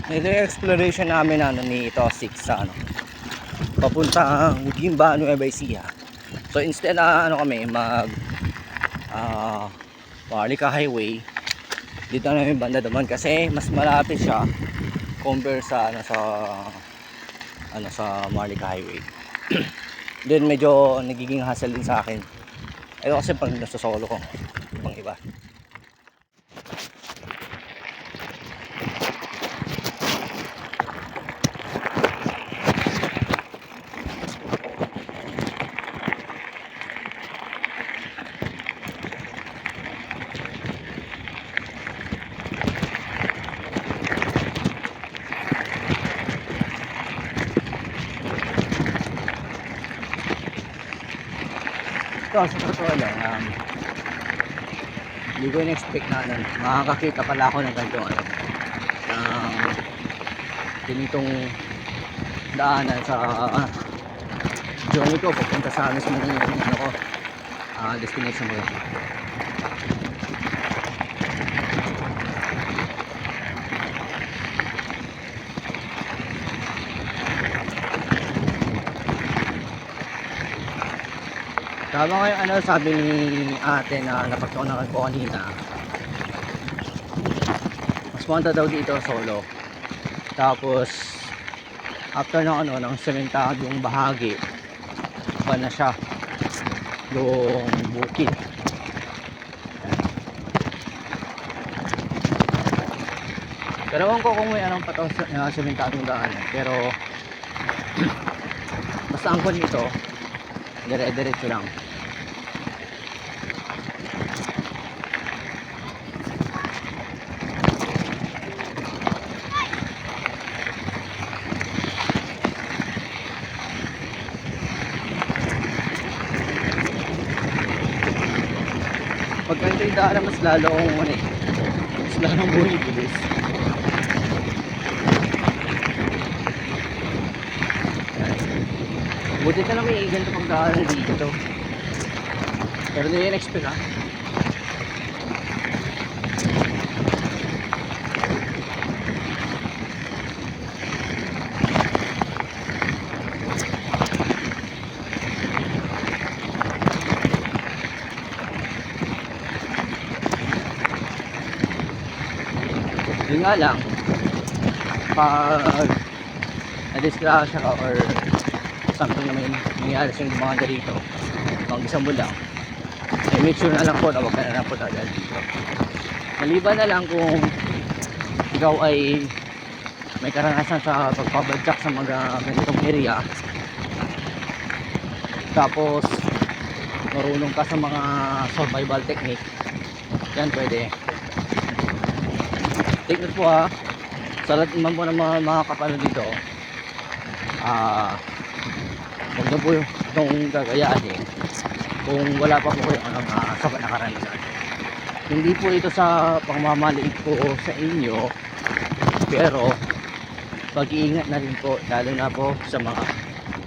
Ito yung exploration namin ni Tosik sa papuntang Gimba, Nueva Ecija. So instead na kami Marlica Highway, dito namin banda naman kasi mas malapit siya compare sa sa Marlica Highway. Then medyo nagiging hassle din sa akin. Ito kasi pag nasa solo ko pang iba. Ito sa totoo lang, hindi ko in-expect na makakakita pala ako ng ganitong daanan sa journey ko papunta sa mismong destination ko. Tama kayo sabi ni ate na napagtuunan ko kanina, mas punta daw dito solo, tapos after ng sementadong bahagi pa na siya yung bukid. Pero ewan ko kung may patong sementadong daan, pero basta ang kon nito dire-diretso lang. Pag ganito yung daan, mas lalong bumibilis. Buti ka lang may ganito pang daan dito. Pero hindi yan expect ha. Yun nga lang, pag na-disgrasya ka or something na may nangyari sa mga dito pang isang bulang, make sure na lang po na huwag ka na lang po tagal dito. Maliban na lang kung ikaw ay may karanasan sa pagpabadyak sa mga ganitong area, tapos marunong ka sa mga survival technique, yan pwede. Take note po ha, sa lahat naman po ng mga kapalo dito, huwag na po itong gagayahin kung wala pa po kayo sapat na karanasan. Hindi po ito sa pangmamaliit po sa inyo, pero pag-iingat na rin po, lalo na po sa mga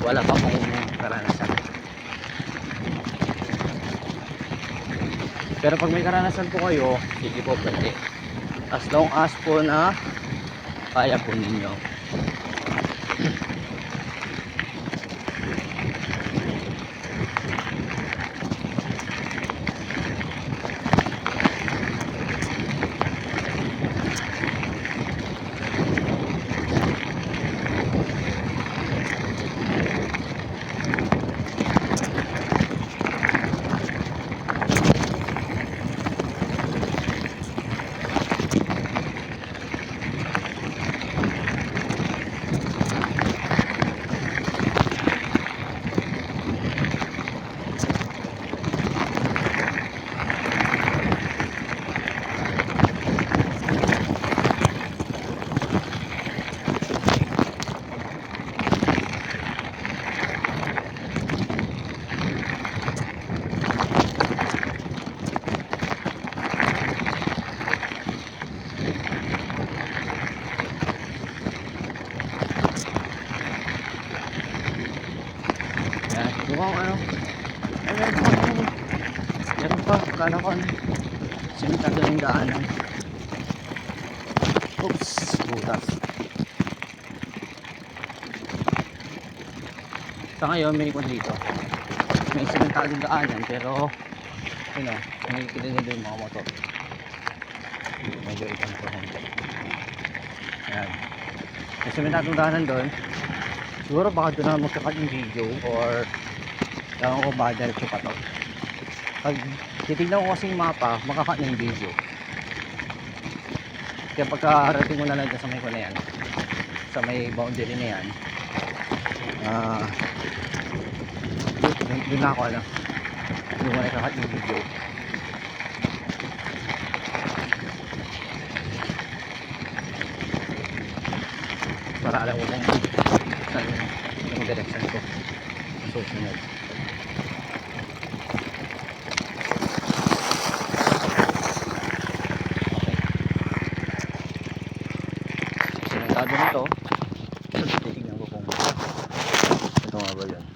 wala pa pong karanasan. Pero pag may karanasan po kayo, sige po pwede, as long as po na kaya po ninyo. Mukhang meron pa, akala ko simentado yung daanan. Oops, butas. Sa ngayon may ikon dito. May sementadong daanan pero yun o, nakikita nyo doon yung mga motor. Medyo ikon po konti. Ayan. May sementadong daanan doon. Siguro baka doon na magkakat yung video or ewan ko ba diretso pa to. Pag titignan ko kasi yung mapa, makakat na yung video. Kaya pagkarating mo na lang dyan sa may ko na yan, sa may boundary na yan, doon na ako ano, doon mo na ikakat yung video. Para alam ko kung saan yung direction ko sa susunod. Sinagado nito, titignan ko kung ito nga ba yun.